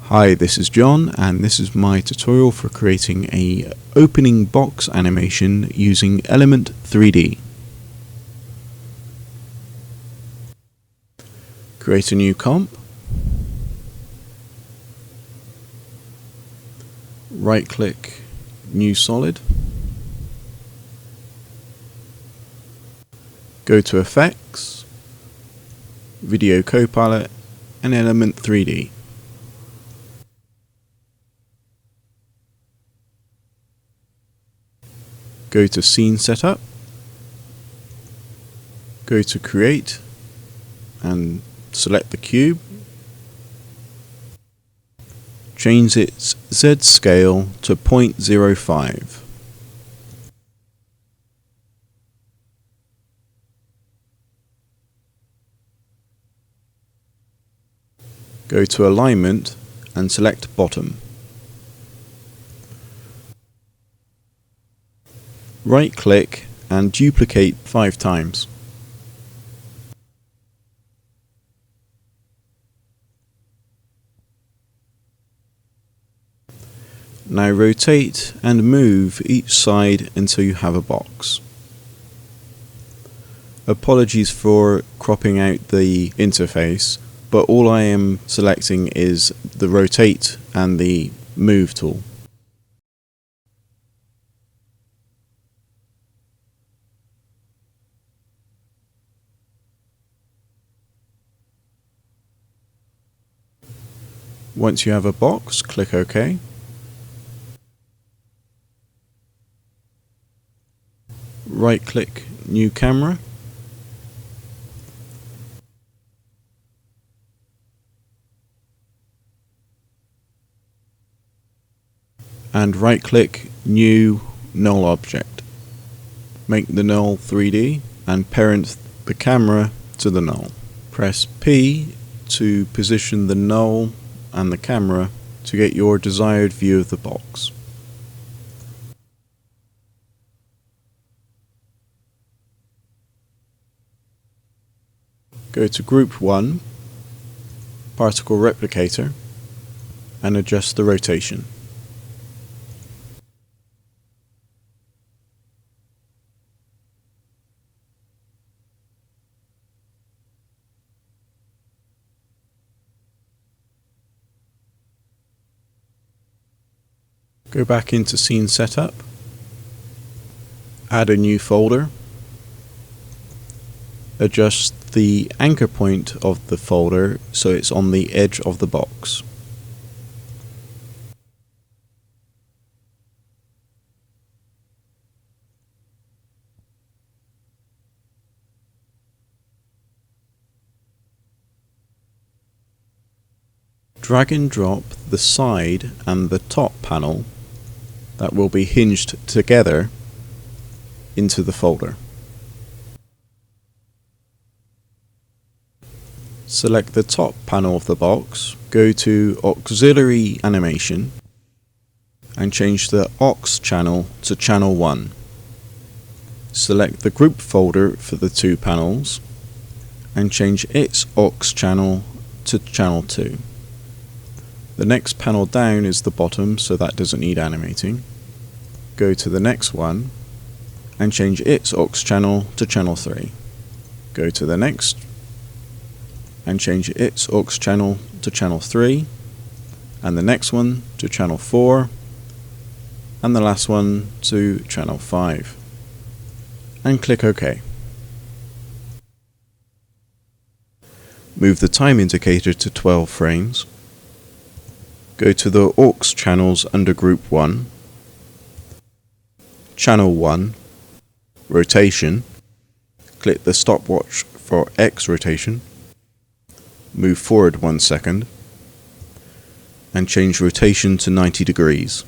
Hi, this is John, and this is my tutorial for creating a opening box animation using Element3D. Create a new comp. Right click, New Solid. Go to Effects, Video Copilot, and Element3D. Go to Scene Setup, go to Create, and select the cube. Change its Z scale to 0.05. Go to Alignment and select Bottom. Right click and duplicate 5 times. Now rotate and move each side until you have a box. Apologies for cropping out the interface, but all I am selecting is the rotate and the move tool. Once you have a box, click OK. Right click, New Camera. And right click, New Null Object. Make the null 3D and parent the camera to the null. Press P to position the null and the camera to get your desired view of the box. Go to Group 1, Particle Replicator, and adjust the rotation. Go back into Scene Setup, add a new folder, adjust the anchor point of the folder so it's on the edge of the box. Drag and drop the side and the top panel that will be hinged together into the folder. Select the top panel of the box, go to Auxiliary Animation, and change the aux channel to channel 1. Select the group folder for the two panels, and change its aux channel to channel 2. The next panel down is the bottom, so that doesn't need animating. Go to the next one and change its aux channel to channel 3. Go to the next and change its aux channel to channel 3, and the next one to channel 4, and the last one to channel 5. And click OK. Move the time indicator to 12 frames. Go to the aux channels under Group 1, Channel 1, Rotation, click the stopwatch for X rotation, move forward 1 second, and change rotation to 90 degrees.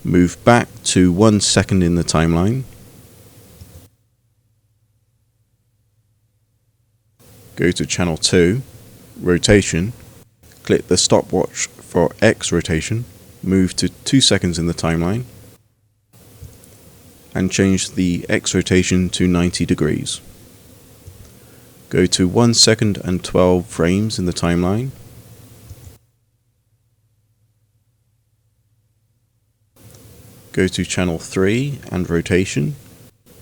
Move back to 1 second in the timeline. Go to Channel 2, Rotation, click the stopwatch for X rotation, move to 2 seconds in the timeline, and change the X rotation to 90 degrees. Go to 1 second and 12 frames in the timeline, Go to channel 3 and rotation.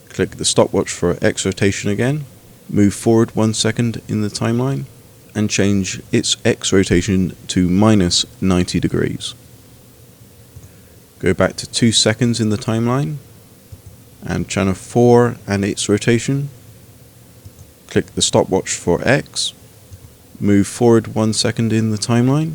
Click the stopwatch for X rotation again. Move forward 1 second in the timeline and change its X rotation to minus 90 degrees. Go back to 2 seconds in the timeline and channel 4 and its rotation. Click the stopwatch for X. Move forward 1 second in the timeline.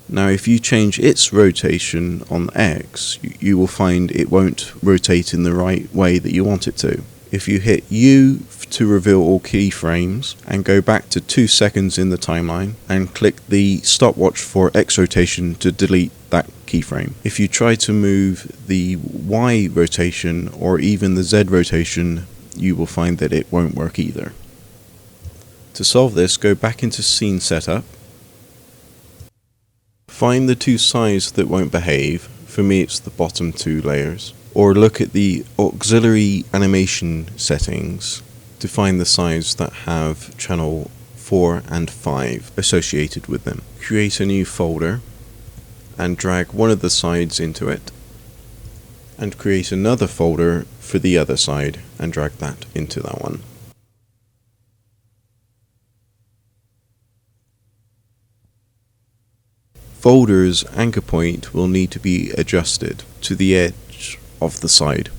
Now if you change its rotation on X, you will find it won't rotate in the right way that you want it to. If you hit U to reveal all keyframes and go back to 2 seconds in the timeline and click the stopwatch for X rotation to delete that keyframe. If you try to move the Y rotation or even the Z rotation, you will find that it won't work either. To solve this, go back into Scene Setup. Find the two sides that won't behave. For me it's the bottom 2 layers. Or look at the auxiliary animation settings to find the sides that have channel 4 and 5 associated with them. Create a new folder and drag one of the sides into it, and create another folder for the other side and drag that into that one. Folder's anchor point will need to be adjusted to the edge of the side,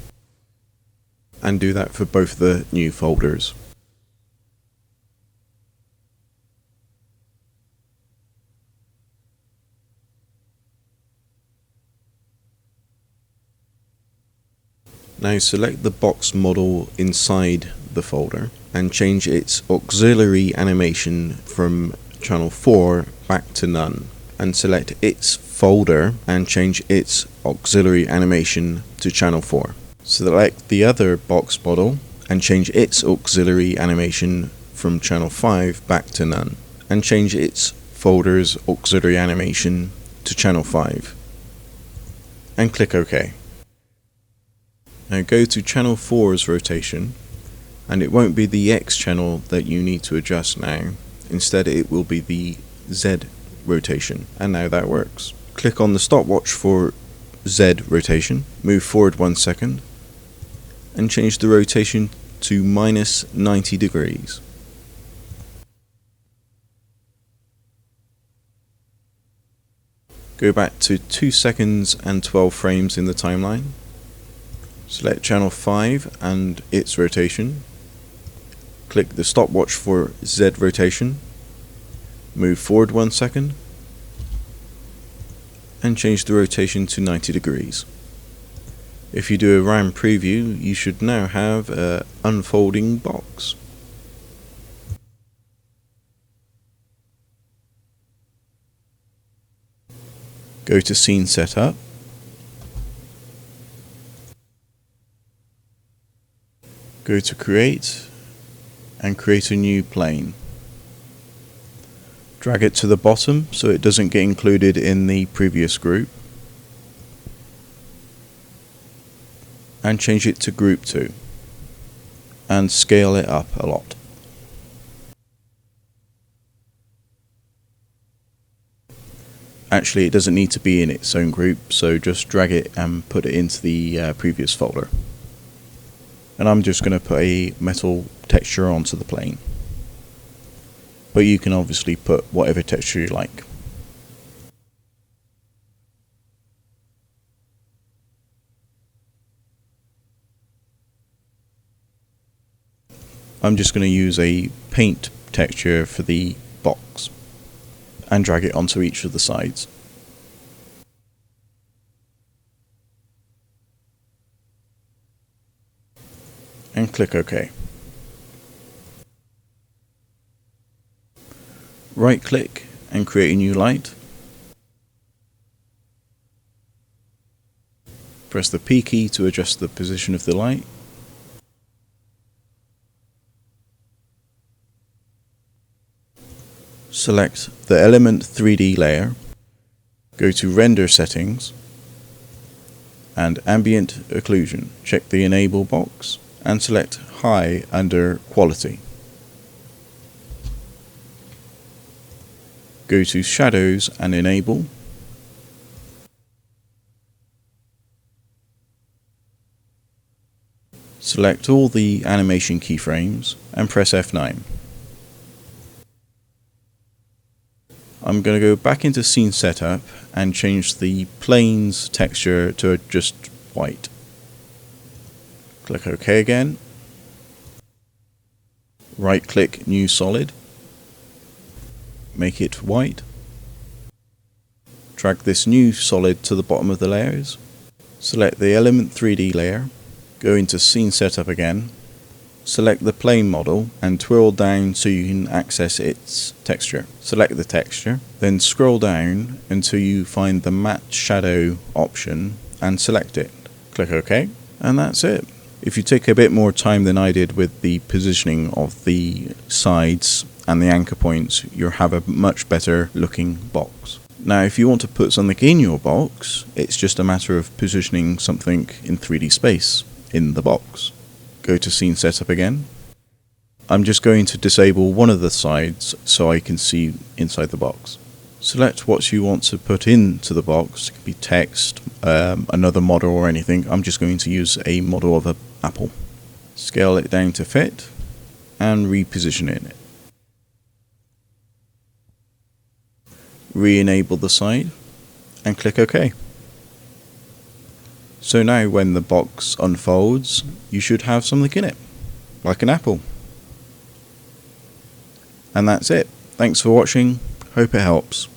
and do that for both the new folders. Now select the box model inside the folder and change its auxiliary animation from channel 4 back to none, and select its folder and change its auxiliary animation to channel 4. Select the other box model and change its auxiliary animation from channel 5 back to none, and change its folder's auxiliary animation to channel 5, and click OK. Now go to channel 4's rotation, and it won't be the X channel that you need to adjust now. Instead it will be the Z rotation, and now that works. Click on the stopwatch for Z rotation, move forward 1 second, and change the rotation to minus 90 degrees. Go back to 2 seconds and 12 frames in the timeline. Select channel 5 and its rotation. Click the stopwatch for Z rotation. Move forward 1 second and change the rotation to 90 degrees. If you do a RAM preview, you should now have an unfolding box. Go to Scene Setup. Go to Create and create a new plane. Drag it to the bottom so it doesn't get included in the previous group, and change it to Group 2 and scale it up a lot. Actually, it doesn't need to be in its own group, so just drag it and put it into the previous folder. And I'm just going to put a metal texture onto the plane, but you can obviously put whatever texture you like. I'm just going to use a paint texture for the box and drag it onto each of the sides. And click OK. Right click and create a new light. Press the P key to adjust the position of the light. Select the Element3D layer, go to Render Settings and Ambient Occlusion. Check the Enable box and select High under Quality. Go to Shadows and Enable. Select all the animation keyframes and press F9. I'm going to go back into scene setup and change the plane's texture to just white. Click OK again. Right click New Solid. Make it white. Drag this new solid to the bottom of the layers. Select the Element3D layer. Go into scene setup again. Select the plane model and twirl down so you can access its texture. Select the texture, then scroll down until you find the matte shadow option and select it. Click OK, and that's it. If you take a bit more time than I did with the positioning of the sides and the anchor points, you'll have a much better looking box. Now if you want to put something in your box, it's just a matter of positioning something in 3D space in the box. Go to scene setup again. I'm just going to disable one of the sides so I can see inside the box. Select what you want to put into the box. It could be text, another model or anything. I'm just going to use a model of an apple. Scale it down to fit and reposition it. Re-enable the side and click OK. So now when the box unfolds, you should have something in it, like an apple. And that's it. Thanks for watching. Hope it helps.